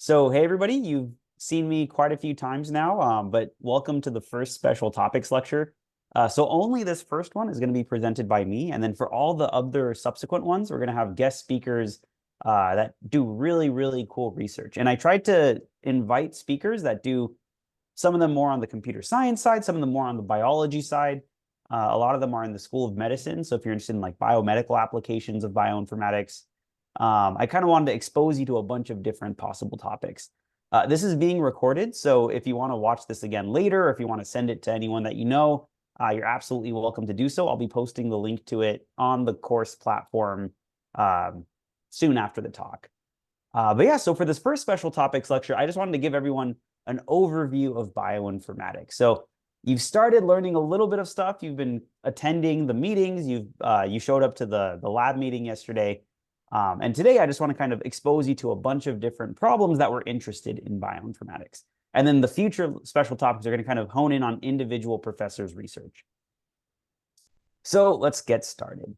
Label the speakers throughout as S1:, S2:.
S1: So, hey, everybody, you've seen me quite a few times now, but welcome to the first special topics lecture. So only this first one is going to be presented by me. And then for all the other subsequent ones, we're going to have guest speakers that do really, really cool research. And I tried to invite speakers that do some of them more on the computer science side, some of them more on the biology side. A lot of them are in the School of Medicine. So if you're interested in like biomedical applications of bioinformatics, I kind of wanted to expose you to a bunch of different possible topics. This is being recorded, so if you want to watch this again later, or if you want to send it to anyone that you know, you're absolutely welcome to do so. I'll be posting the link to it on the course platform soon after the talk. But yeah, so for this first special topics lecture, I just wanted to give everyone an overview of bioinformatics. So you've started learning a little bit of stuff. You've been attending the meetings. You showed up to the lab meeting yesterday. And today I just want to kind of expose you to a bunch of different problems that we're interested in bioinformatics. And then the future special topics are going to kind of hone in on individual professors' research. So let's get started.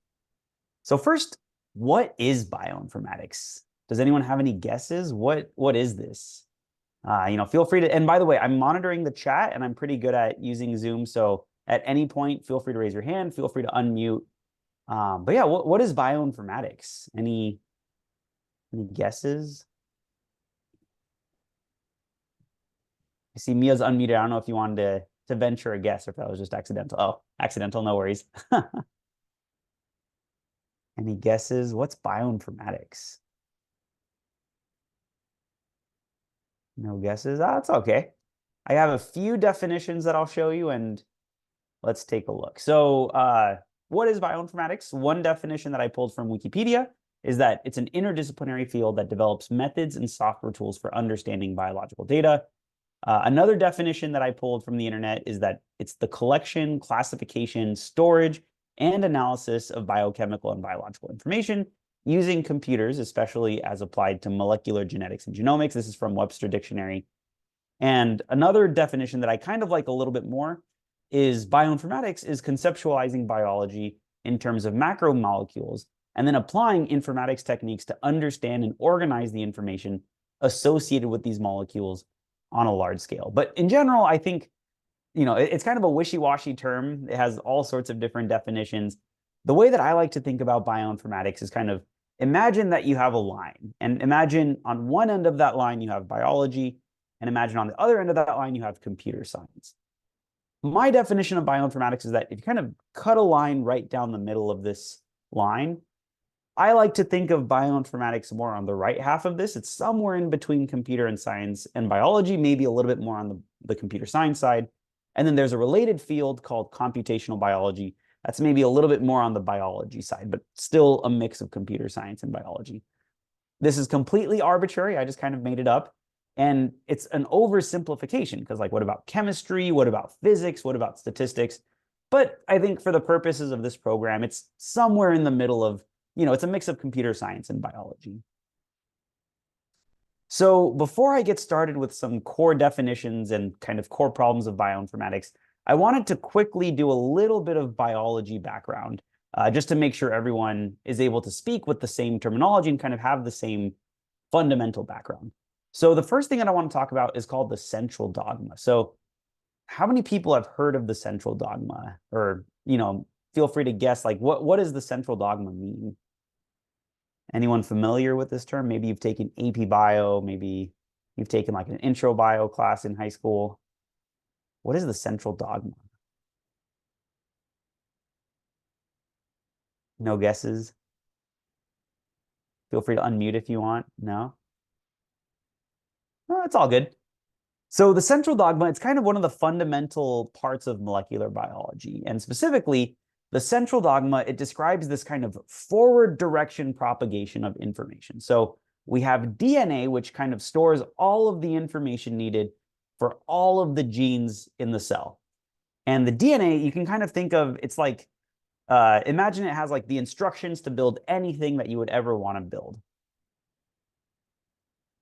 S1: So first, what is bioinformatics? Does anyone have any guesses? What is this? Feel free to, and by the way, I'm monitoring the chat and I'm pretty good at using Zoom. So at any point, feel free to raise your hand, feel free to unmute. But yeah, what is bioinformatics? Any guesses? I see Mia's unmuted. I don't know if you wanted to venture a guess or if that was just accidental. Oh, accidental, no worries. Any guesses? What's bioinformatics? No guesses? That's okay. I have a few definitions that I'll show you, and let's take a look. So what is bioinformatics? One definition that I pulled from Wikipedia is that it's an interdisciplinary field that develops methods and software tools for understanding biological data. Another definition that I pulled from the internet is that it's the collection, classification, storage, and analysis of biochemical and biological information using computers, especially as applied to molecular genetics and genomics. This is from Webster Dictionary. And another definition that I kind of like a little bit more is bioinformatics is conceptualizing biology in terms of macromolecules and then applying informatics techniques to understand and organize the information associated with these molecules on a large scale. But in general, I think, it's kind of a wishy-washy term. It has all sorts of different definitions. The way that I like to think about bioinformatics is kind of imagine that you have a line, and imagine on one end of that line you have biology, and imagine on the other end of that line you have computer science. My definition of bioinformatics is that if you kind of cut a line right down the middle of this line, I like to think of bioinformatics more on the right half of this. It's somewhere in between computer and science and biology, maybe a little bit more on the computer science side. And then there's a related field called computational biology. That's maybe a little bit more on the biology side, but still a mix of computer science and biology. This is completely arbitrary. I just kind of made it up. And it's an oversimplification because, like, what about chemistry? What about physics? What about statistics? But I think for the purposes of this program, it's somewhere in the middle of, it's a mix of computer science and biology. So before I get started with some core definitions and kind of core problems of bioinformatics, I wanted to quickly do a little bit of biology background, just to make sure everyone is able to speak with the same terminology and kind of have the same fundamental background. So the first thing that I want to talk about is called the central dogma. So how many people have heard of the central dogma? Or, feel free to guess, like, what does the central dogma mean? Anyone familiar with this term? Maybe you've taken AP Bio, maybe you've taken like an intro bio class in high school. What is the central dogma? No guesses? Feel free to unmute if you want. No? No, it's all good. So the central dogma, it's kind of one of the fundamental parts of molecular biology. And specifically, the central dogma, it describes this kind of forward direction propagation of information. So we have DNA, which kind of stores all of the information needed for all of the genes in the cell. And the DNA, you can kind of think of, it's like, imagine it has like the instructions to build anything that you would ever want to build.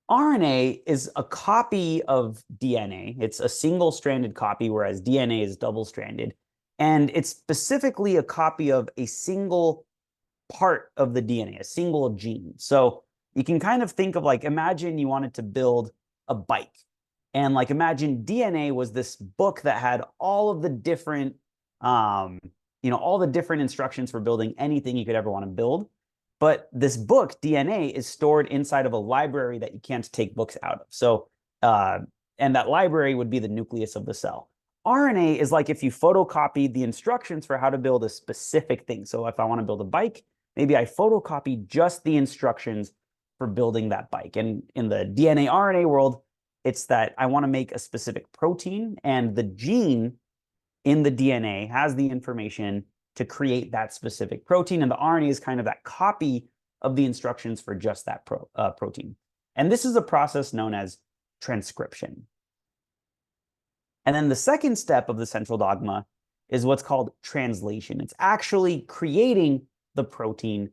S1: RNA is a copy of DNA. It's a single-stranded copy, whereas DNA is double-stranded. And it's specifically a copy of a single part of the DNA, a single gene. So you can kind of think of like, imagine you wanted to build a bike. And like, imagine DNA was this book that had all of the different, all the different instructions for building anything you could ever want to build. But this book, DNA, is stored inside of a library that you can't take books out of. So, and that library would be the nucleus of the cell. RNA is like if you photocopied the instructions for how to build a specific thing. So if I want to build a bike, maybe I photocopy just the instructions for building that bike. And in the DNA RNA world, it's that I want to make a specific protein, and the gene in the DNA has the information to create that specific protein, and the RNA is kind of that copy of the instructions for just that protein. And this is a process known as transcription. And then the second step of the central dogma is what's called translation. It's actually creating the protein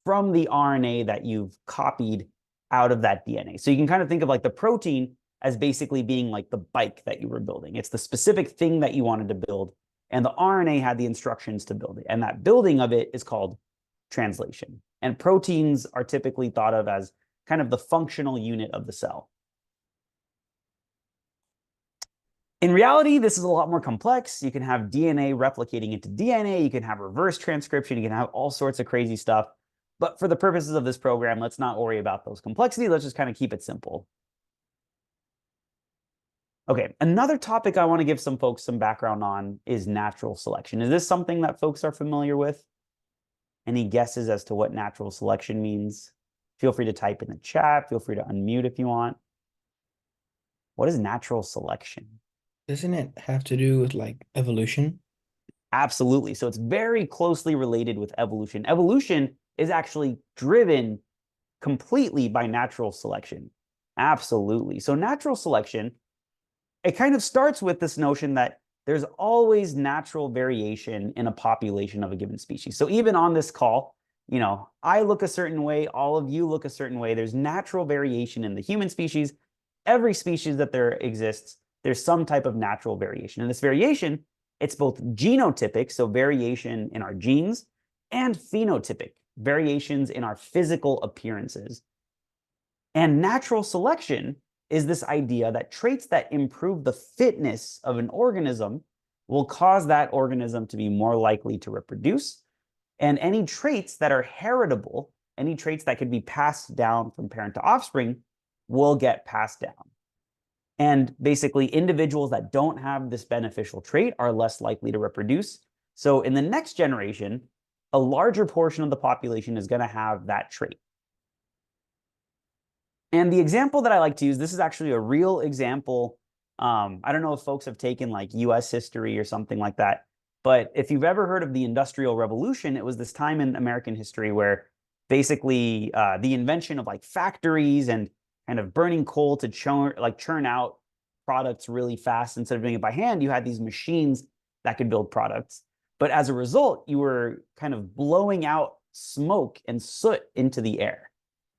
S1: from the RNA that you've copied out of that DNA. So you can kind of think of like the protein as basically being like the bike that you were building. It's the specific thing that you wanted to build, and the RNA had the instructions to build it. And that building of it is called translation. And proteins are typically thought of as kind of the functional unit of the cell. In reality, this is a lot more complex. You can have DNA replicating into DNA. You can have reverse transcription. You can have all sorts of crazy stuff. But for the purposes of this program, let's not worry about those complexities. Let's just kind of keep it simple. Okay, another topic I want to give some folks some background on is natural selection. Is this something that folks are familiar with? Any guesses as to what natural selection means? Feel free to type in the chat. Feel free to unmute if you want. What is natural selection?
S2: Doesn't it have to do with like evolution?
S1: Absolutely. So it's very closely related with evolution. Evolution is actually driven completely by natural selection. Absolutely. So natural selection, it kind of starts with this notion that there's always natural variation in a population of a given species. So even on this call, I look a certain way, all of you look a certain way. There's natural variation in the human species. Every species that there exists, there's some type of natural variation. And this variation, it's both genotypic, so variation in our genes, and phenotypic, variations in our physical appearances. And natural selection is this idea that traits that improve the fitness of an organism will cause that organism to be more likely to reproduce. And any traits that are heritable, any traits that could be passed down from parent to offspring, will get passed down. And basically, individuals that don't have this beneficial trait are less likely to reproduce. So in the next generation, a larger portion of the population is going to have that trait. And the example that I like to use, this is actually a real example. I don't know if folks have taken like US history or something like that, but if you've ever heard of the Industrial Revolution, it was this time in American history where basically the invention of like factories and kind of burning coal to churn out products really fast instead of doing it by hand, you had these machines that could build products. But as a result, you were kind of blowing out smoke and soot into the air.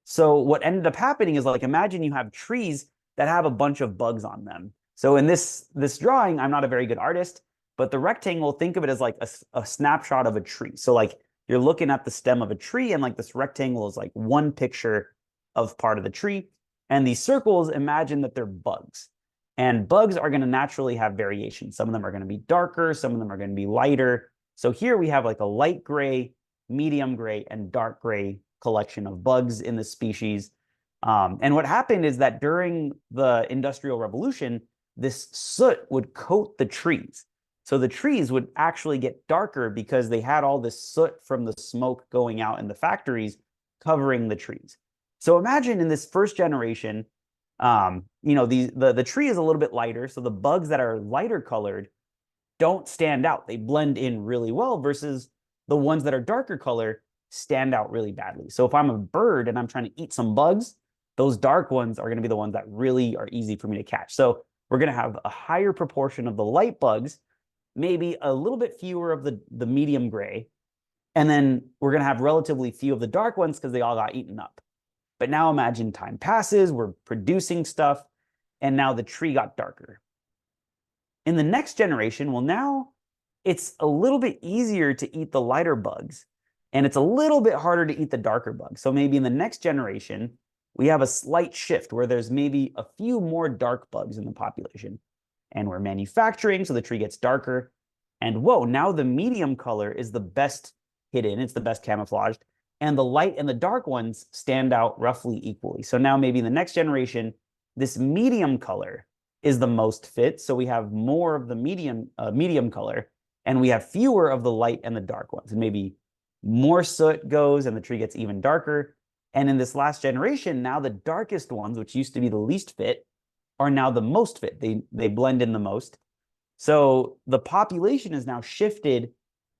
S1: So what ended up happening is, like, imagine you have trees that have a bunch of bugs on them. So in this drawing, I'm not a very good artist, but the rectangle, think of it as like a snapshot of a tree. So like you're looking at the stem of a tree, and like this rectangle is like one picture of part of the tree. And these circles, imagine that they're bugs. And bugs are going to naturally have variation. Some of them are going to be darker. Some of them are going to be lighter. So here we have like a light gray, medium gray, and dark gray collection of bugs in the species. And what happened is that during the Industrial Revolution, this soot would coat the trees. So the trees would actually get darker because they had all this soot from the smoke going out in the factories covering the trees. So imagine in this first generation, the tree is a little bit lighter, so the bugs that are lighter colored don't stand out. They blend in really well versus the ones that are darker color stand out really badly. So if I'm a bird and I'm trying to eat some bugs, those dark ones are going to be the ones that really are easy for me to catch. So we're going to have a higher proportion of the light bugs, maybe a little bit fewer of the medium gray, and then we're going to have relatively few of the dark ones because they all got eaten up. But now imagine time passes, we're producing stuff, and now the tree got darker. In the next generation, well, now it's a little bit easier to eat the lighter bugs, and it's a little bit harder to eat the darker bugs. So maybe in the next generation, we have a slight shift where there's maybe a few more dark bugs in the population. And we're manufacturing, so the tree gets darker. And whoa, now the medium color is the best hidden, it's the best camouflaged. And the light and the dark ones stand out roughly equally. So now maybe in the next generation, this medium color is the most fit. So we have more of the medium color, and we have fewer of the light and the dark ones. And maybe more soot goes and the tree gets even darker. And in this last generation, now the darkest ones, which used to be the least fit, are now the most fit. They blend in the most. So the population is now shifted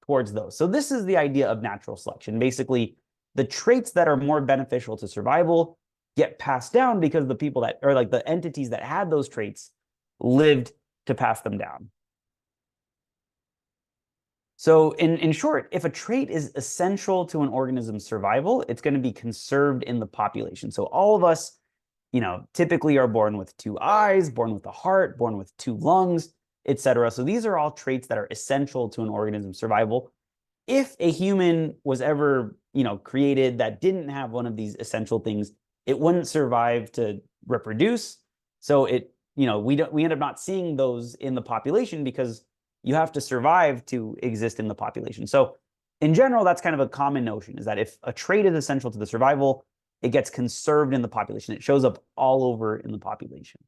S1: towards those. So this is the idea of natural selection. Basically, the traits that are more beneficial to survival get passed down because the people that, or like the entities that had those traits lived to pass them down. So in short, if a trait is essential to an organism's survival, it's going to be conserved in the population. So all of us, typically are born with 2 eyes, born with a heart, born with 2 lungs, etc. So these are all traits that are essential to an organism's survival. If a human was ever, created that didn't have one of these essential things, it wouldn't survive to reproduce. So we end up not seeing those in the population because you have to survive to exist in the population. So in general, that's kind of a common notion, is that if a trait is essential to the survival, it gets conserved in the population. It shows up all over in the population.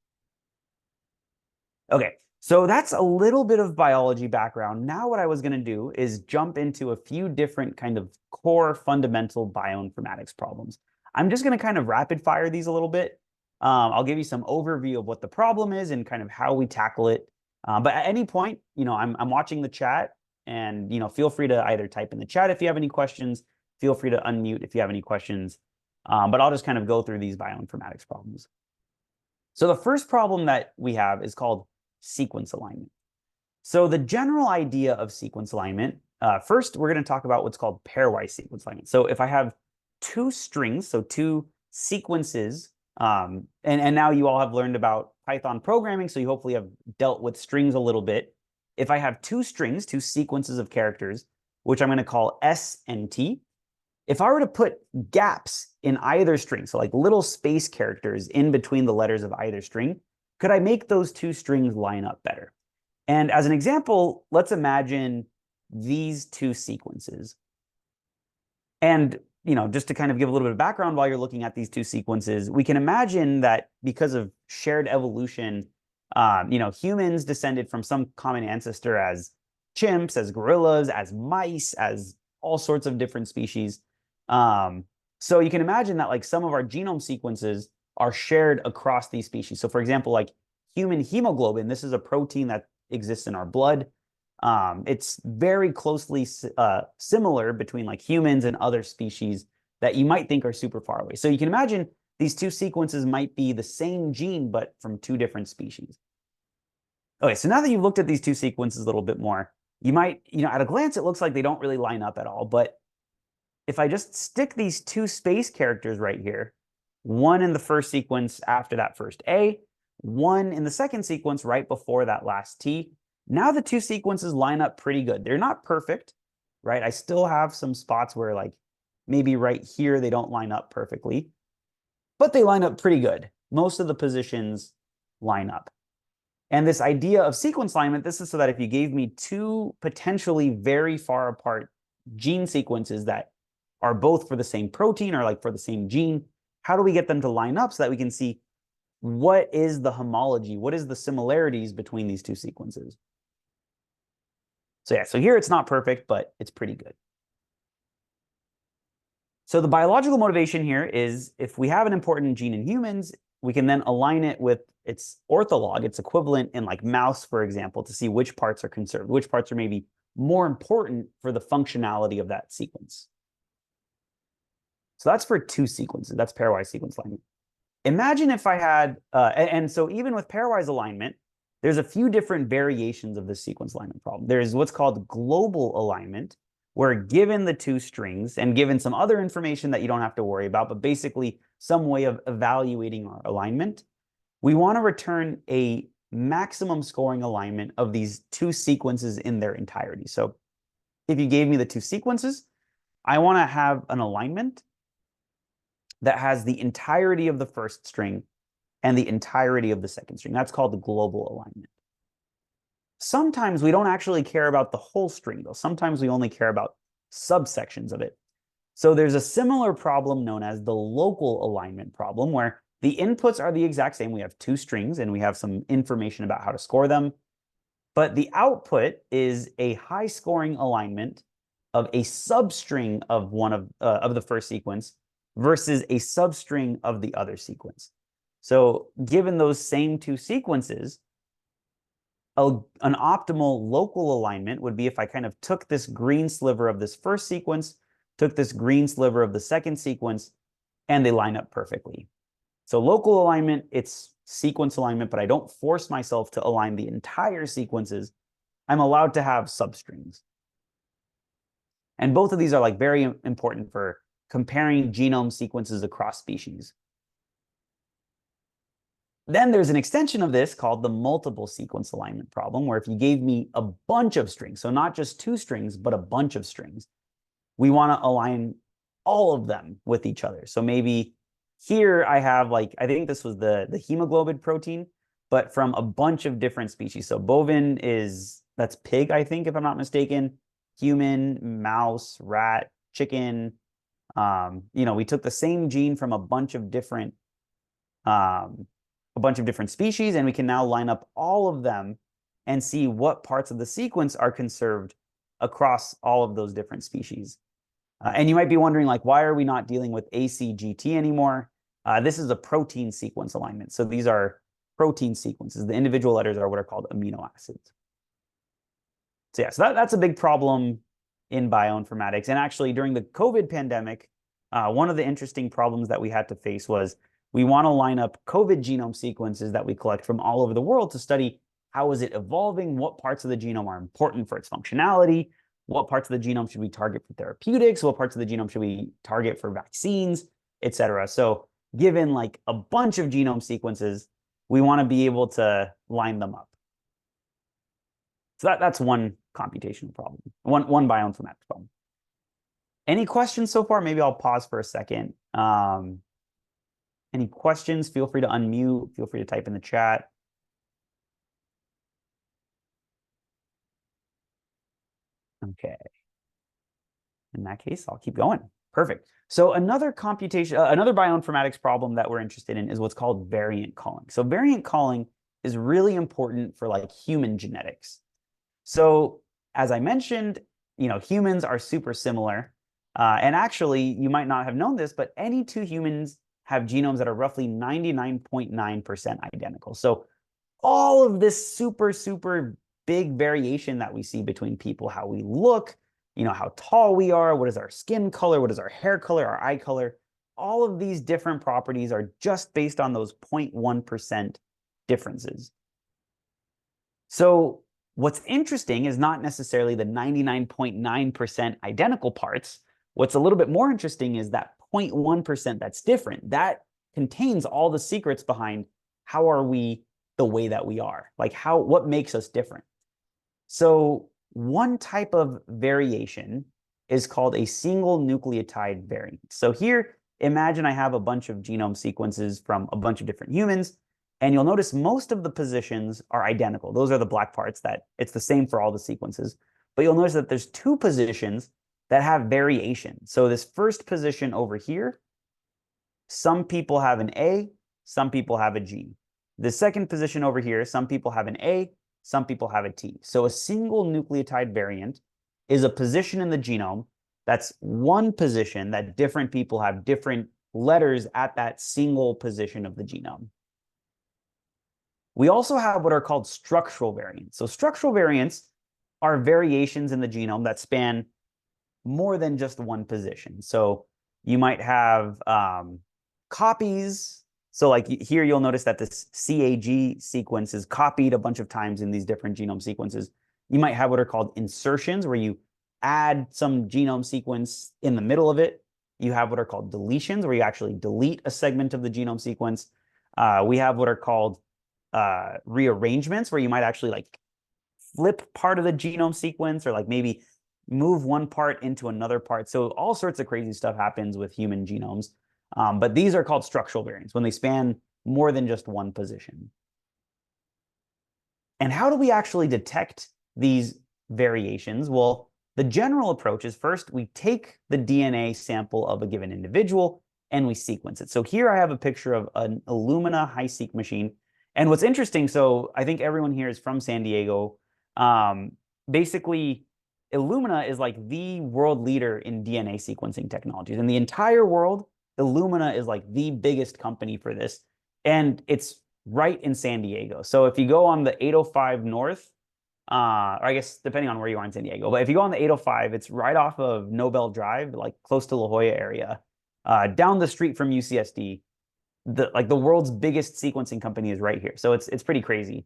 S1: Okay, so that's a little bit of biology background. Now what I was going to do is jump into a few different kind of core fundamental bioinformatics problems. I'm just going to kind of rapid fire these a little bit. I'll give you some overview of what the problem is and kind of how we tackle it. But at any point, I'm watching the chat, and feel free to either type in the chat if you have any questions. Feel free to unmute if you have any questions. But I'll just kind of go through these bioinformatics problems. So the first problem that we have is called sequence alignment. So the general idea of sequence alignment, first we're going to talk about what's called pairwise sequence alignment. So if I have 2 strings, so 2 sequences, and now you all have learned about Python programming, so you hopefully have dealt with strings a little bit. If I have 2 strings, 2 sequences of characters, which I'm going to call S and T, if I were to put gaps in either string, so like little space characters in between the letters of either string, could I make those 2 strings line up better? And as an example, let's imagine these 2 sequences. And just to kind of give a little bit of background while you're looking at these 2 sequences, we can imagine that because of shared evolution, humans descended from some common ancestor as chimps, as gorillas, as mice, as all sorts of different species. So you can imagine that like some of our genome sequences are shared across these species. So for example, like human hemoglobin, this is a protein that exists in our blood. It's very closely similar between like humans and other species that you might think are super far away. So you can imagine these 2 sequences might be the same gene, but from 2 different species. Okay, so now that you've looked at these 2 sequences a little bit more, you might, at a glance, it looks like they don't really line up at all. But if I just stick these 2 space characters right here, one in the first sequence after that first A, one in the second sequence right before that last T, now the 2 sequences line up pretty good. They're not perfect, right? I still have some spots where like maybe right here they don't line up perfectly, but they line up pretty good. Most of the positions line up. And this idea of sequence alignment, this is so that if you gave me 2 potentially very far apart gene sequences that are both for the same protein or like for the same gene, how do we get them to line up so that we can see what is the homology, what is the similarities between these 2 sequences? So yeah, so here it's not perfect, but it's pretty good. So the biological motivation here is if we have an important gene in humans, we can then align it with its ortholog, its equivalent in like mouse, for example, to see which parts are conserved, which parts are maybe more important for the functionality of that sequence. So that's for 2 sequences. That's pairwise sequence alignment. Imagine if I had, and so even with pairwise alignment, there's a few different variations of this sequence alignment problem. There's what's called global alignment, where given the 2 strings and given some other information that you don't have to worry about, but basically some way of evaluating our alignment, we want to return a maximum scoring alignment of these 2 sequences in their entirety. So if you gave me the 2 sequences, I want to have an alignment that has the entirety of the first string and the entirety of the second string. That's called the global alignment. Sometimes we don't actually care about the whole string, though. Sometimes we only care about subsections of it. So there's a similar problem known as the local alignment problem, where the inputs are the exact same. We have two strings, and we have some information about how to score them. But the output is a high-scoring alignment of a substring of one of the first sequence versus a substring of the other sequence. So given those same two sequences, an optimal local alignment would be if I kind of took this green sliver of this first sequence, took this green sliver of the second sequence, and they line up perfectly. So local alignment, it's sequence alignment, but I don't force myself to align the entire sequences. I'm allowed to have substrings. And both of these are like very important for comparing genome sequences across species. Then there's an extension of this called the multiple sequence alignment problem, where if you gave me a bunch of strings, so not just two strings, but a bunch of strings, we want to align all of them with each other. So maybe here I have, like, I think this was the hemoglobin protein, but from a bunch of different species. So bovine that's pig, I think, if I'm not mistaken, human, mouse, rat, chicken. We took the same gene from a bunch of different species, and we can now line up all of them and see what parts of the sequence are conserved across all of those different species. And you might be wondering, like, why are we not dealing with ACGT anymore? This is a protein sequence alignment. So these are protein sequences. The individual letters are what are called amino acids. So yeah, so that's a big problem in bioinformatics. And actually, during the COVID pandemic, one of the interesting problems that we had to face was we want to line up COVID genome sequences that we collect from all over the world to study how is it evolving, what parts of the genome are important for its functionality, what parts of the genome should we target for therapeutics, what parts of the genome should we target for vaccines, et cetera. So given like a bunch of genome sequences, we want to be able to line them up. So that's one computational problem, one bioinformatics problem. Any questions so far? Maybe I'll pause for a second. Any questions? Feel free to unmute. Feel free to type in the chat. Okay. In that case, I'll keep going. Perfect. So another bioinformatics problem that we're interested in is what's called variant calling. So variant calling is really important for like human genetics. So as I mentioned, humans are super similar. And actually, you might not have known this, but any two humans have genomes that are roughly 99.9% identical. So all of this super, super big variation that we see between people, how we look, how tall we are, what is our skin color, what is our hair color, our eye color, all of these different properties are just based on those 0.1% differences. So what's interesting is not necessarily the 99.9% identical parts. What's a little bit more interesting is that 0.1% that's different. That contains all the secrets behind how are we the way that we are, like what makes us different. So one type of variation is called a single nucleotide variant. So here, imagine I have a bunch of genome sequences from a bunch of different humans, and you'll notice most of the positions are identical. Those are the black parts, that it's the same for all the sequences. But you'll notice that there's two positions that have variation. So this first position over here, some people have an A, some people have a G. The second position over here, some people have an A, some people have a T. So a single nucleotide variant is a position in the genome that's one position that different people have different letters at that single position of the genome. We also have what are called structural variants. So structural variants are variations in the genome that span more than just one position. So you might have copies. So like here, you'll notice that this CAG sequence is copied a bunch of times in these different genome sequences. You might have what are called insertions, where you add some genome sequence in the middle of it. You have what are called deletions, where you actually delete a segment of the genome sequence. We have what are called rearrangements, where you might actually like flip part of the genome sequence, or like maybe move one part into another part. So all sorts of crazy stuff happens with human genomes. But these are called structural variants when they span more than just one position. And how do we actually detect these variations? Well, the general approach is first we take the DNA sample of a given individual and we sequence it. So here I have a picture of an Illumina HiSeq machine. And what's interesting, so I think everyone here is from San Diego. Basically, Illumina is like the world leader in DNA sequencing technologies. In the entire world, Illumina is like the biggest company for this. And it's right in San Diego. So if you go on the 805 North, or I guess depending on where you are in San Diego, but if you go on the 805, it's right off of Nobel Drive, like close to La Jolla area, down the street from UCSD. The world's biggest sequencing company is right here. So it's pretty crazy.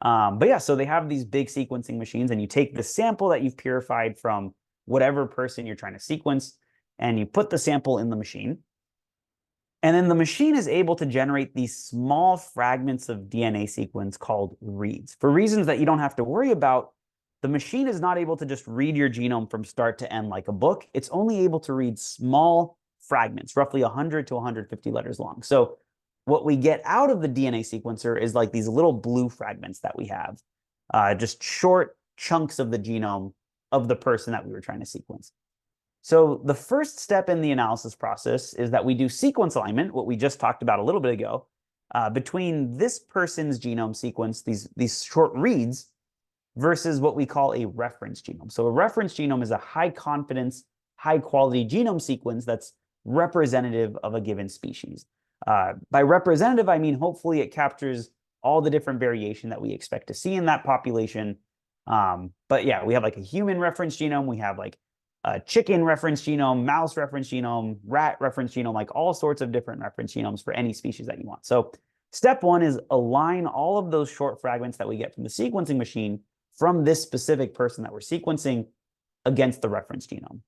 S1: But yeah, so they have these big sequencing machines, and you take the sample that you've purified from whatever person you're trying to sequence, and you put the sample in the machine. And then the machine is able to generate these small fragments of DNA sequence called reads. For reasons that you don't have to worry about, the machine is not able to just read your genome from start to end like a book. It's only able to read small fragments, roughly 100 to 150 letters long. So what we get out of the DNA sequencer is like these little blue fragments that we have, just short chunks of the genome of the person that we were trying to sequence. So the first step in the analysis process is that we do sequence alignment, what we just talked about a little bit ago, between this person's genome sequence, these short reads, versus what we call a reference genome. So a reference genome is a high confidence, high quality genome sequence that's representative of a given species. By representative, I mean hopefully it captures all the different variation that we expect to see in that population. But yeah, we have like a human reference genome, we have like a chicken reference genome, mouse reference genome, rat reference genome, like all sorts of different reference genomes for any species that you want. So step one is align all of those short fragments that we get from the sequencing machine from this specific person that we're sequencing against the reference genome.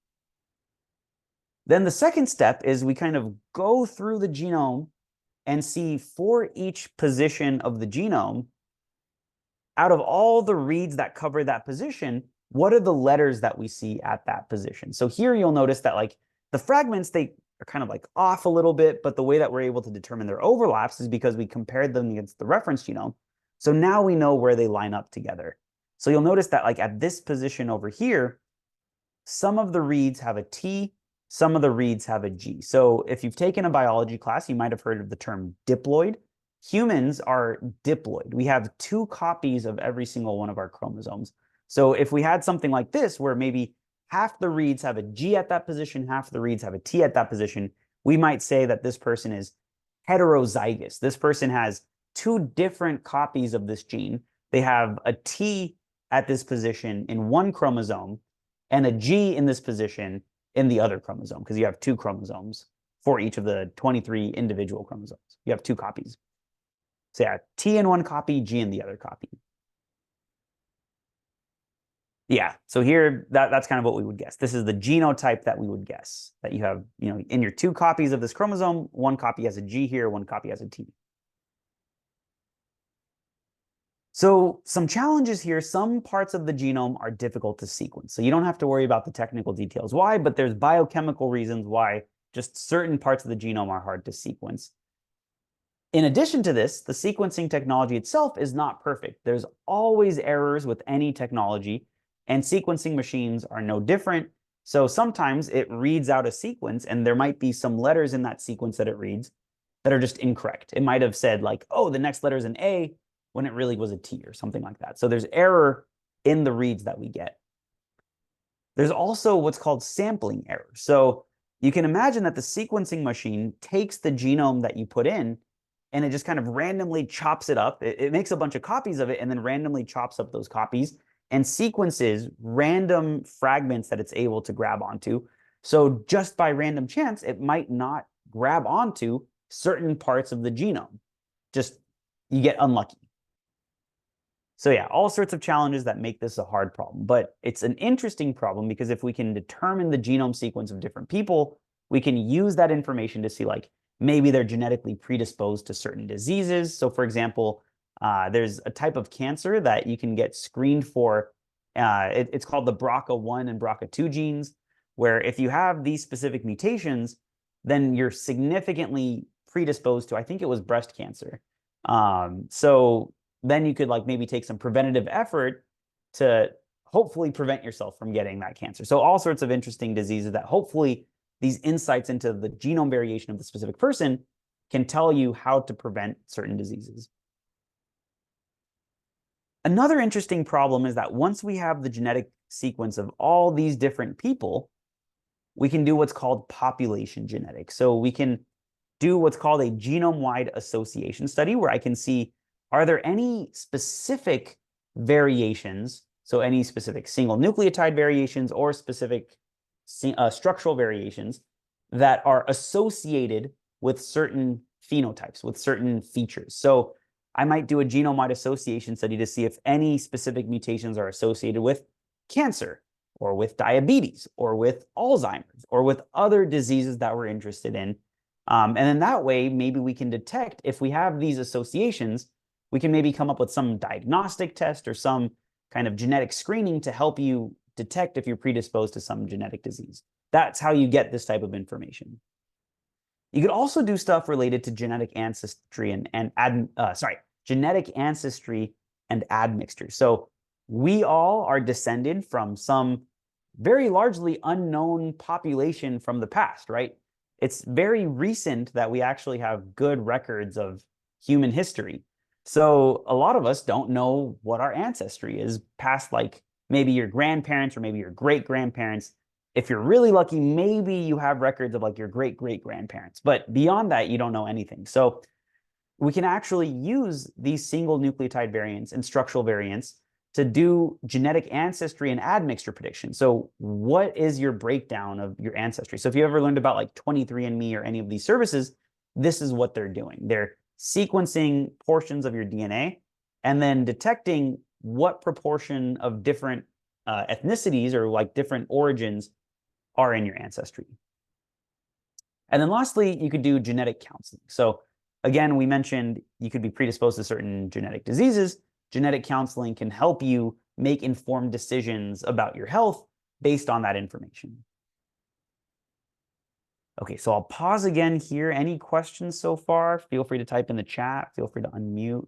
S1: Then the second step is we kind of go through the genome and see for each position of the genome, out of all the reads that cover that position, what are the letters that we see at that position? So here you'll notice that like the fragments, they are kind of like off a little bit, but the way that we're able to determine their overlaps is because we compared them against the reference genome. So now we know where they line up together. So you'll notice that like at this position over here, some of the reads have a T, some of the reads have a G. So if you've taken a biology class, you might have heard of the term diploid. Humans are diploid. We have 2 copies of every single one of our chromosomes. So if we had something like this, where maybe half the reads have a G at that position, half the reads have a T at that position, we might say that this person is heterozygous. This person has 2 different copies of this gene. They have a T at this position in one chromosome and a G in this position in the other chromosome, because you have 2 chromosomes for each of the 23 individual chromosomes. You have 2 copies. So yeah, T in one copy, G in the other copy. Yeah, so here that's kind of what we would guess. This is the genotype that we would guess, that you have, in your 2 copies of this chromosome, one copy has a G here, one copy has a T. So some challenges here, some parts of the genome are difficult to sequence. So you don't have to worry about the technical details why, but there's biochemical reasons why just certain parts of the genome are hard to sequence. In addition to this, the sequencing technology itself is not perfect. There's always errors with any technology, and sequencing machines are no different. So sometimes it reads out a sequence, and there might be some letters in that sequence that it reads that are just incorrect. It might have said like, oh, the next letter is an A, when it really was a T or something like that. So there's error in the reads that we get. There's also what's called sampling error. So you can imagine that the sequencing machine takes the genome that you put in, and it just kind of randomly chops it up. It makes a bunch of copies of it and then randomly chops up those copies and sequences random fragments that it's able to grab onto. So just by random chance, it might not grab onto certain parts of the genome. Just you get unlucky. So yeah, all sorts of challenges that make this a hard problem, but it's an interesting problem because if we can determine the genome sequence of different people, we can use that information to see like maybe they're genetically predisposed to certain diseases. So for example, there's a type of cancer that you can get screened for. It's called the BRCA1 and BRCA2 genes, where if you have these specific mutations, then you're significantly predisposed to, I think it was breast cancer. So then you could like maybe take some preventative effort to hopefully prevent yourself from getting that cancer. So all sorts of interesting diseases that hopefully these insights into the genome variation of the specific person can tell you how to prevent certain diseases. Another interesting problem is that once we have the genetic sequence of all these different people, we can do what's called population genetics. So we can do what's called a genome-wide association study, where I can see, are there any specific variations, so any specific single nucleotide variations or specific structural variations that are associated with certain phenotypes, with certain features. So I might do a genome-wide association study to see if any specific mutations are associated with cancer, or with diabetes, or with Alzheimer's, or with other diseases that we're interested in. And then that way, maybe we can detect if we have these associations, we can maybe come up with some diagnostic test or some kind of genetic screening to help you detect if you're predisposed to some genetic disease. That's how you get this type of information. You could also do stuff related to genetic ancestry genetic ancestry and admixture. So we all are descended from some very largely unknown population from the past, right? It's very recent that we actually have good records of human history. So a lot of us don't know what our ancestry is past, like maybe your grandparents or maybe your great-grandparents. If you're really lucky, maybe you have records of like your great-great-grandparents, but beyond that, you don't know anything. So we can actually use these single nucleotide variants and structural variants to do genetic ancestry and admixture prediction. So what is your breakdown of your ancestry? So if you ever learned about like 23andMe or any of these services, this is what they're doing. They're sequencing portions of your DNA and then detecting what proportion of different ethnicities or like different origins are in your ancestry. And then lastly, you could do genetic counseling. So again, we mentioned you could be predisposed to certain genetic diseases. Genetic counseling can help you make informed decisions about your health based on that information. Okay, so I'll pause again here. Any questions so far? Feel free to type in the chat. Feel free to unmute.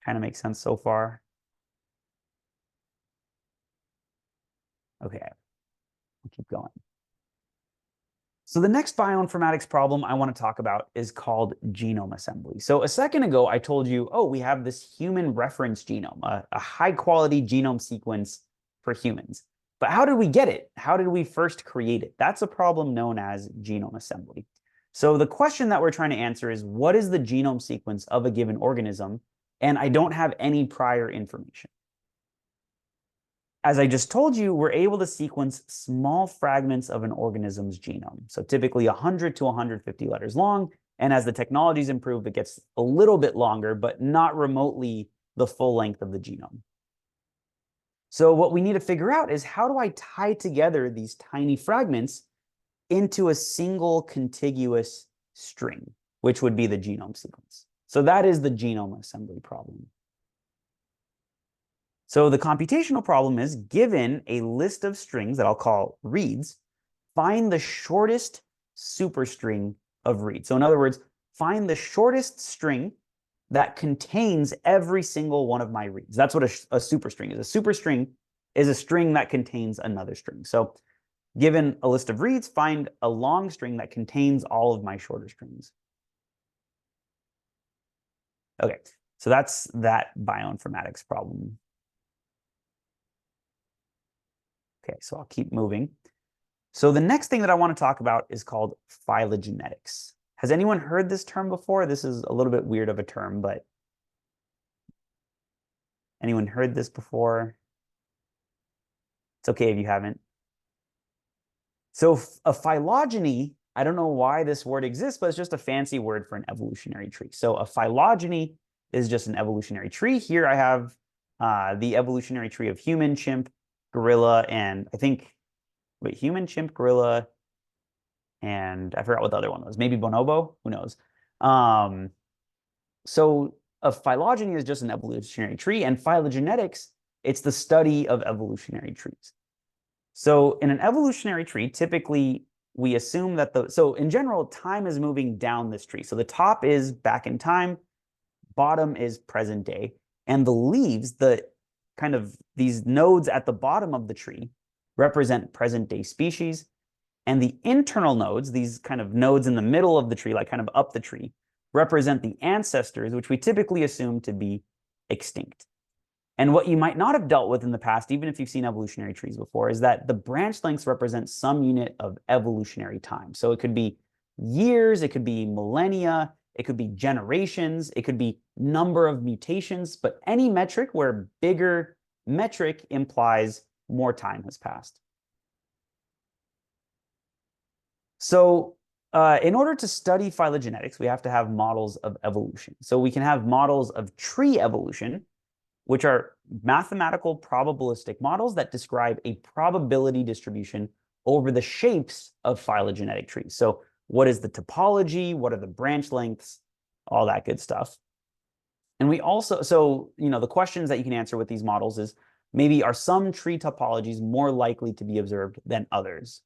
S1: Kind of makes sense so far. Okay, I'll keep going. So the next bioinformatics problem I want to talk about is called genome assembly. So a second ago, I told you, oh, we have this human reference genome, a high-quality genome sequence for humans. But how did we get it? How did we first create it? That's a problem known as genome assembly. So the question that we're trying to answer is, what is the genome sequence of a given organism? And I don't have any prior information. As I just told you, we're able to sequence small fragments of an organism's genome. So typically 100 to 150 letters long. And as the technologies improve, it gets a little bit longer, but not remotely the full length of the genome. So what we need to figure out is, how do I tie together these tiny fragments into a single contiguous string, which would be the genome sequence? So that is the genome assembly problem. So the computational problem is, given a list of strings that I'll call reads, find the shortest superstring of reads. So in other words, find the shortest string that contains every single one of my reads. That's what a superstring is. A superstring is a string that contains another string. So given a list of reads, find a long string that contains all of my shorter strings. Okay, so that's that bioinformatics problem. Okay, so I'll keep moving. So the next thing that I want to talk about is called phylogenetics. Has anyone heard this term before? This is a little bit weird of a term, but anyone heard this before? It's okay if you haven't. So a phylogeny, I don't know why this word exists, but it's just a fancy word for an evolutionary tree. So a phylogeny is just an evolutionary tree. Here I have the evolutionary tree of human, chimp, gorilla, and I think, human, chimp, gorilla, and I forgot what the other one was. Maybe bonobo? Who knows? So a phylogeny is just an evolutionary tree, and phylogenetics, it's the study of evolutionary trees. So in an evolutionary tree, typically we assume that so in general, time is moving down this tree. So the top is back in time, bottom is present day, and the leaves, the kind of these nodes at the bottom of the tree represent present day species. And the internal nodes, these kind of nodes in the middle of the tree, like kind of up the tree, represent the ancestors, which we typically assume to be extinct. And what you might not have dealt with in the past, even if you've seen evolutionary trees before, is that the branch lengths represent some unit of evolutionary time. So it could be years, it could be millennia, it could be generations, it could be number of mutations, but any metric where bigger metric implies more time has passed. So in order to study phylogenetics, we have to have models of evolution. So we can have models of tree evolution, which are mathematical probabilistic models that describe a probability distribution over the shapes of phylogenetic trees. So what is the topology? What are the branch lengths? All that good stuff. And we also, so, the questions that you can answer with these models is maybe are some tree topologies more likely to be observed than others?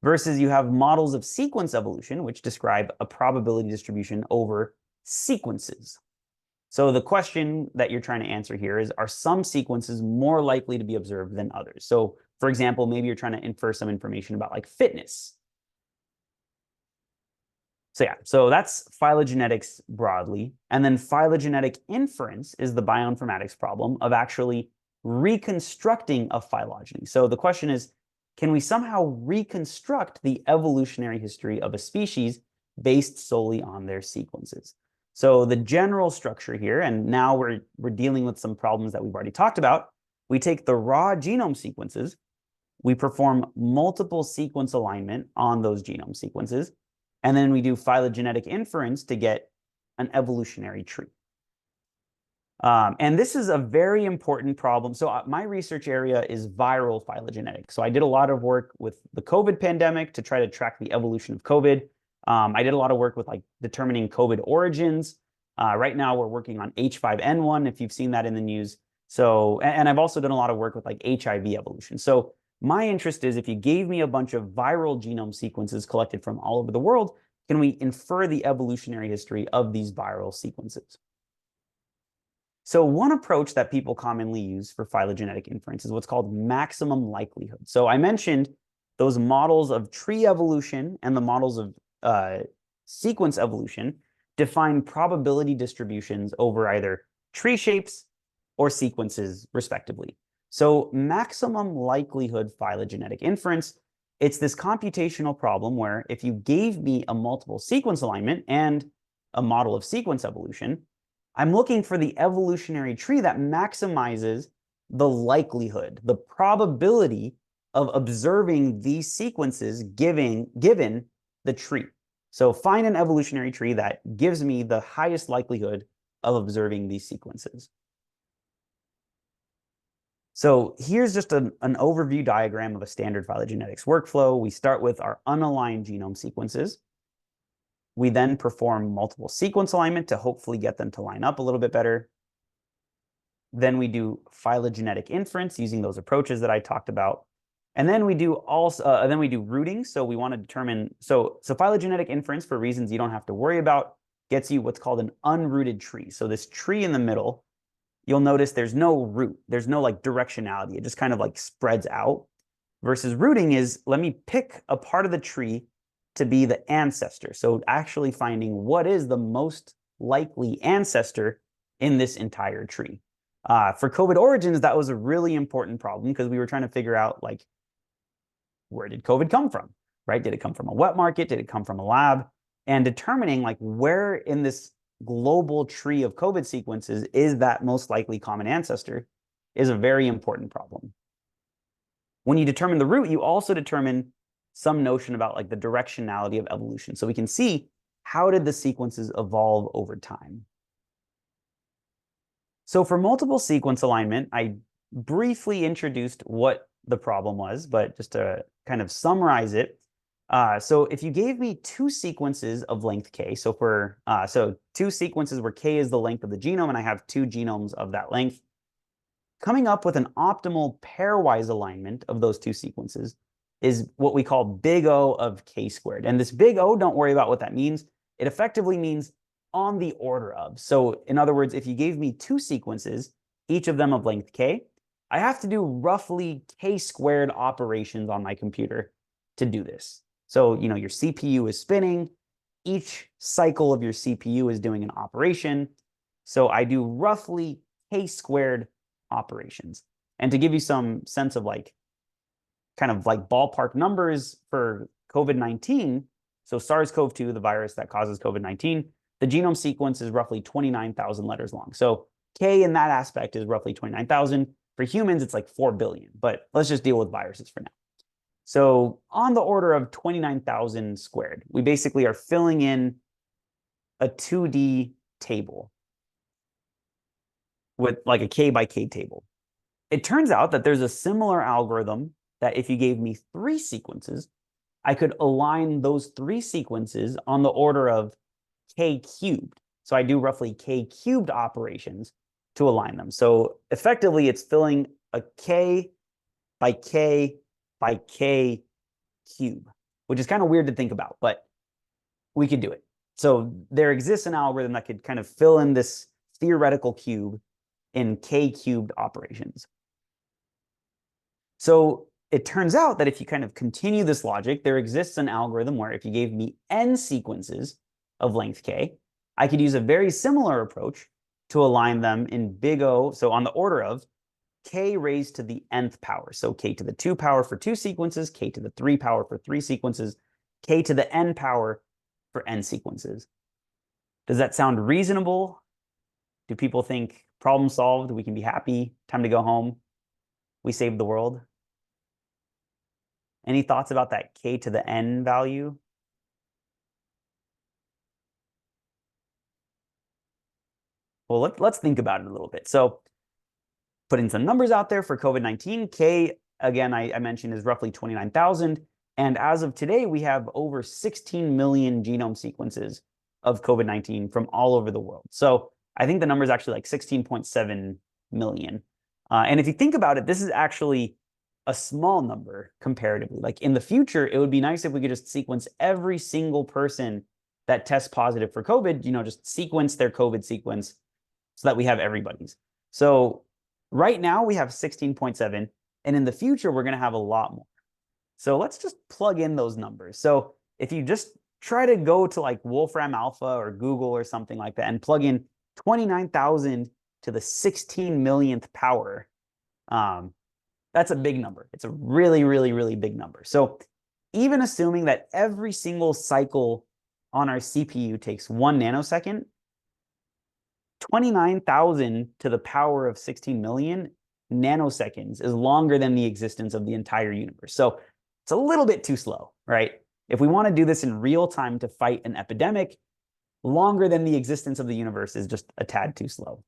S1: Versus you have models of sequence evolution, which describe a probability distribution over sequences. So the question that you're trying to answer here is, are some sequences more likely to be observed than others? So for example, maybe you're trying to infer some information about like fitness. So yeah, so that's phylogenetics broadly. And then phylogenetic inference is the bioinformatics problem of actually reconstructing a phylogeny. So the question is, can we somehow reconstruct the evolutionary history of a species based solely on their sequences? So the general structure here, and now we're dealing with some problems that we've already talked about. We take the raw genome sequences, we perform multiple sequence alignment on those genome sequences, and then we do phylogenetic inference to get an evolutionary tree. And this is a very important problem. So my research area is viral phylogenetics. So I did a lot of work with the COVID pandemic to try to track the evolution of COVID. I did a lot of work with like determining COVID origins. Right now we're working on H5N1, if you've seen that in the news. So, and I've also done a lot of work with like HIV evolution. So my interest is, if you gave me a bunch of viral genome sequences collected from all over the world, can we infer the evolutionary history of these viral sequences? So one approach that people commonly use for phylogenetic inference is what's called maximum likelihood. So I mentioned those models of tree evolution and the models of sequence evolution define probability distributions over either tree shapes or sequences, respectively. So maximum likelihood phylogenetic inference, it's this computational problem where if you gave me a multiple sequence alignment and a model of sequence evolution, I'm looking for the evolutionary tree that maximizes the likelihood, the probability of observing these sequences given the tree. So find an evolutionary tree that gives me the highest likelihood of observing these sequences. So here's just an overview diagram of a standard phylogenetics workflow. We start with our unaligned genome sequences. We then perform multiple sequence alignment to hopefully get them to line up a little bit better. Then we do phylogenetic inference using those approaches that I talked about. And then we do rooting. So we want to determine, so phylogenetic inference, for reasons you don't have to worry about, gets you what's called an unrooted tree. So this tree in the middle, you'll notice there's no root. There's no like directionality. It just kind of like spreads out. Versus rooting is, let me pick a part of the tree to be the ancestor. So actually finding what is the most likely ancestor in this entire tree. For COVID origins, that was a really important problem because we were trying to figure out, like, where did COVID come from, right? Did it come from a wet market? Did it come from a lab? And determining like where in this global tree of COVID sequences is that most likely common ancestor is a very important problem. When you determine the root, you also determine some notion about like the directionality of evolution. So we can see, how did the sequences evolve over time? So for multiple sequence alignment, I briefly introduced what the problem was, but just to kind of summarize it. So if you gave me two sequences of length k, so two sequences where k is the length of the genome, and I have two genomes of that length, coming up with an optimal pairwise alignment of those two sequences is what we call big O of k squared. And this big O, don't worry about what that means. It effectively means on the order of. So in other words, if you gave me two sequences, each of them of length k, I have to do roughly k squared operations on my computer to do this. So, your CPU is spinning. Each cycle of your CPU is doing an operation. So I do roughly k squared operations. And to give you some sense of kind of ballpark numbers for COVID-19, so SARS-CoV-2, the virus that causes COVID-19, the genome sequence is roughly 29,000 letters long. So K in that aspect is roughly 29,000. For humans, it's like 4 billion, but let's just deal with viruses for now. So on the order of 29,000 squared, we basically are filling in a 2D table with like a K by K table. It turns out that there's a similar algorithm that if you gave me 3 sequences, I could align those 3 sequences on the order of K cubed. So I do roughly K cubed operations to align them. So effectively, it's filling a K by K by K cube, which is kind of weird to think about, but we could do it. So there exists an algorithm that could kind of fill in this theoretical cube in K cubed operations. So it turns out that if you kind of continue this logic, there exists an algorithm where if you gave me n sequences of length k, I could use a very similar approach to align them in big O, so on the order of k raised to the nth power. So k to the 2 power for 2 sequences, k to the 3 power for 3 sequences, k to the n power for n sequences. Does that sound reasonable? Do people think problem solved? We can be happy. Time to go home. We saved the world. Any thoughts about that k to the n value? Well, let's think about it a little bit. So putting some numbers out there for COVID-19, K, again, I mentioned is roughly 29,000. And as of today, we have over 16 million genome sequences of COVID-19 from all over the world. So I think the number is actually like 16.7 million. And if you think about it, this is actually a small number comparatively. Like in the future, it would be nice if we could just sequence every single person that tests positive for COVID, just sequence their COVID sequence so that we have everybody's. So right now we have 16.7, and in the future, we're going to have a lot more. So let's just plug in those numbers. So if you just try to go to like Wolfram Alpha or Google or something like that and plug in 29,000 to the 16 millionth power, that's a big number. It's a really, really, really big number. So even assuming that every single cycle on our CPU takes 1 nanosecond, 29,000 to the power of 16 million nanoseconds is longer than the existence of the entire universe. So it's a little bit too slow, right? If we want to do this in real time to fight an epidemic, longer than the existence of the universe is just a tad too slow.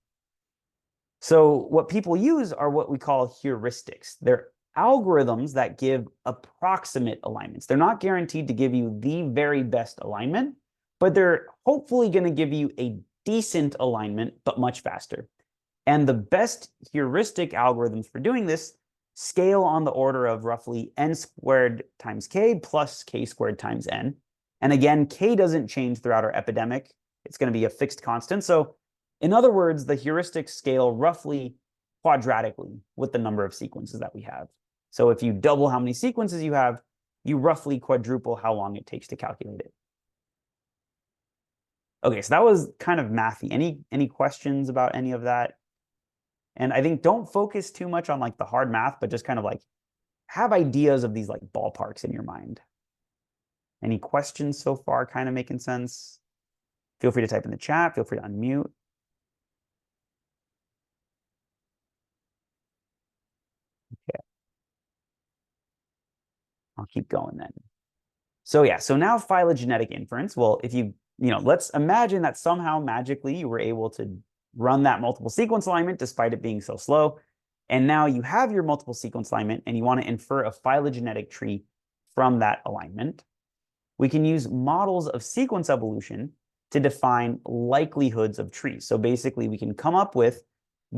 S1: So what people use are what we call heuristics. They're algorithms that give approximate alignments. They're not guaranteed to give you the very best alignment, but they're hopefully going to give you a decent alignment, but much faster. And the best heuristic algorithms for doing this scale on the order of roughly n squared times k plus k squared times n. And again, k doesn't change throughout our epidemic. It's going to be a fixed constant. So in other words, the heuristics scale roughly quadratically with the number of sequences that we have. So if you double how many sequences you have, you roughly quadruple how long it takes to calculate it. Okay, so that was kind of mathy. Any questions about any of that? And I think don't focus too much on like the hard math, but just kind of like have ideas of these like ballparks in your mind. Any questions so far kind of making sense? Feel free to type in the chat. Feel free to unmute. Okay. I'll keep going then. So yeah, so now phylogenetic inference. Well, if let's imagine that somehow magically you were able to run that multiple sequence alignment despite it being so slow. And now you have your multiple sequence alignment and you want to infer a phylogenetic tree from that alignment. We can use models of sequence evolution to define likelihoods of trees. So basically we can come up with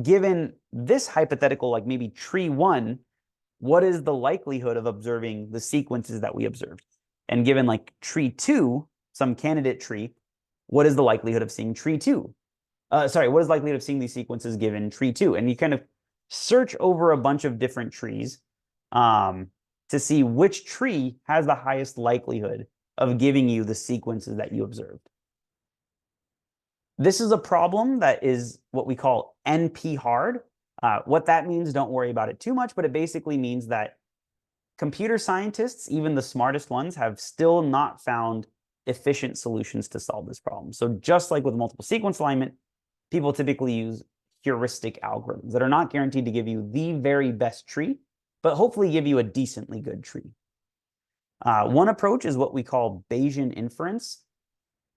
S1: given this hypothetical, like maybe tree 1, what is the likelihood of observing the sequences that we observed? And given like tree 2, some candidate tree, what is the likelihood of seeing tree 2? What is the likelihood of seeing these sequences given tree 2? And you kind of search over a bunch of different trees to see which tree has the highest likelihood of giving you the sequences that you observed. This is a problem that is what we call NP hard. What that means, don't worry about it too much, but it basically means that computer scientists, even the smartest ones, have still not found efficient solutions to solve this problem. So just like with multiple sequence alignment, people typically use heuristic algorithms that are not guaranteed to give you the very best tree, but hopefully give you a decently good tree. One approach is what we call Bayesian inference.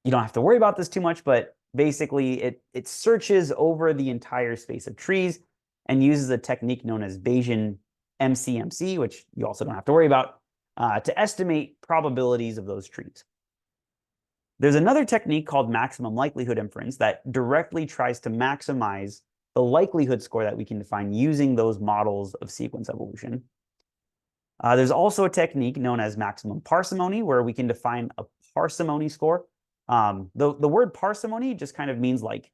S1: You don't have to worry about this too much, but basically it searches over the entire space of trees and uses a technique known as Bayesian MCMC, which you also don't have to worry about, to estimate probabilities of those trees. There's another technique called maximum likelihood inference that directly tries to maximize the likelihood score that we can define using those models of sequence evolution. There's also a technique known as maximum parsimony, where we can define a parsimony score. The word parsimony just kind of means like,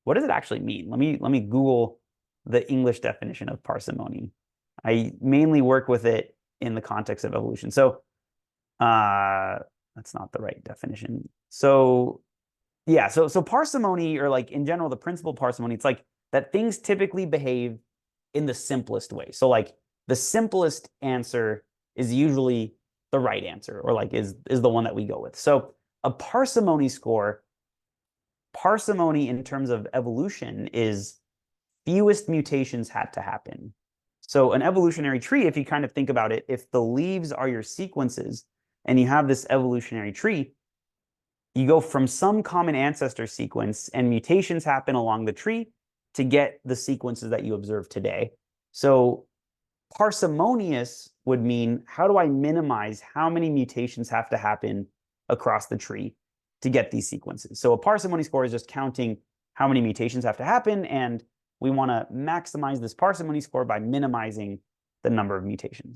S1: what does it actually mean? Let me Google the English definition of parsimony. I mainly work with it in the context of evolution. So that's not the right definition. So yeah, so parsimony, or like in general, the principle of parsimony, it's like that things typically behave in the simplest way. So like the simplest answer is usually the right answer, or like is the one that we go with. So a parsimony score, parsimony in terms of evolution is fewest mutations had to happen. So an evolutionary tree, if you kind of think about it, if the leaves are your sequences and you have this evolutionary tree, you go from some common ancestor sequence and mutations happen along the tree to get the sequences that you observe today. So parsimonious would mean, how do I minimize how many mutations have to happen across the tree to get these sequences? So a parsimony score is just counting how many mutations have to happen, and we want to maximize this parsimony score by minimizing the number of mutations.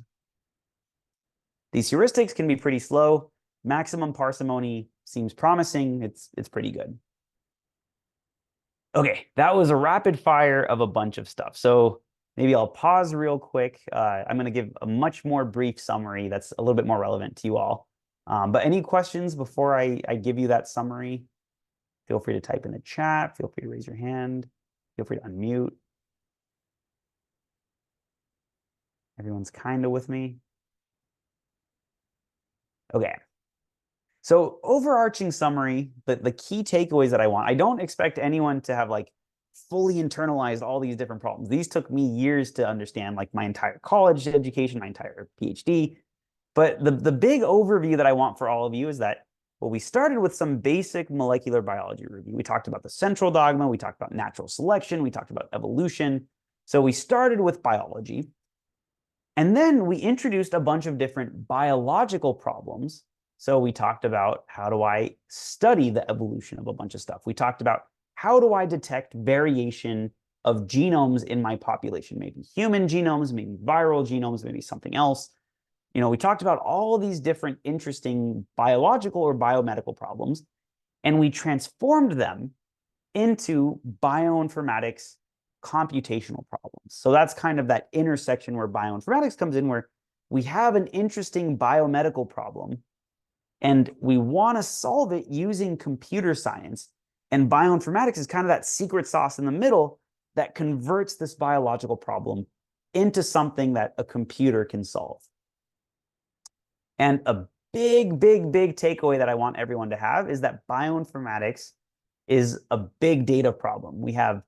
S1: These heuristics can be pretty slow. Maximum parsimony seems promising. It's pretty good. Okay, that was a rapid fire of a bunch of stuff. So maybe I'll pause real quick. I'm going to give a much more brief summary that's a little bit more relevant to you all. But any questions before I give you that summary? Feel free to type in the chat. Feel free to raise your hand. Feel free to unmute. Everyone's kind of with me. Okay. So overarching summary, the key takeaways that I don't expect anyone to have like fully internalized all these different problems. These took me years to understand, like my entire college education, my entire PhD. But the big overview that I want for all of you is that, well, we started with some basic molecular biology review. We talked about the central dogma, we talked about natural selection, we talked about evolution. So we started with biology. And then we introduced a bunch of different biological problems. So we talked about, how do I study the evolution of a bunch of stuff? We talked about, how do I detect variation of genomes in my population? Maybe human genomes, maybe viral genomes, maybe something else. You know, we talked about all of these different interesting biological or biomedical problems, and we transformed them into bioinformatics computational problems. So that's kind of that intersection where bioinformatics comes in, where we have an interesting biomedical problem and we want to solve it using computer science. And bioinformatics is kind of that secret sauce in the middle that converts this biological problem into something that a computer can solve. And a big takeaway that I want everyone to have is that bioinformatics is a big data problem. We have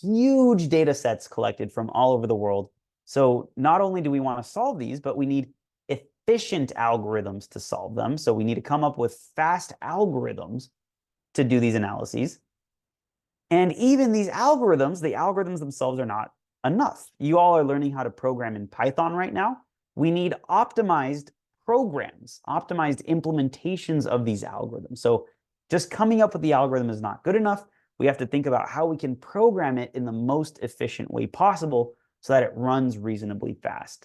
S1: huge data sets collected from all over the world. So not only do we want to solve these, but we need efficient algorithms to solve them. So we need to come up with fast algorithms to do these analyses. And even these algorithms, the algorithms themselves are not enough. You all are learning how to program in Python right now. We need optimized programs, optimized implementations of these algorithms. So just coming up with the algorithm is not good enough. we have to think about how we can program it in the most efficient way possible so that it runs reasonably fast.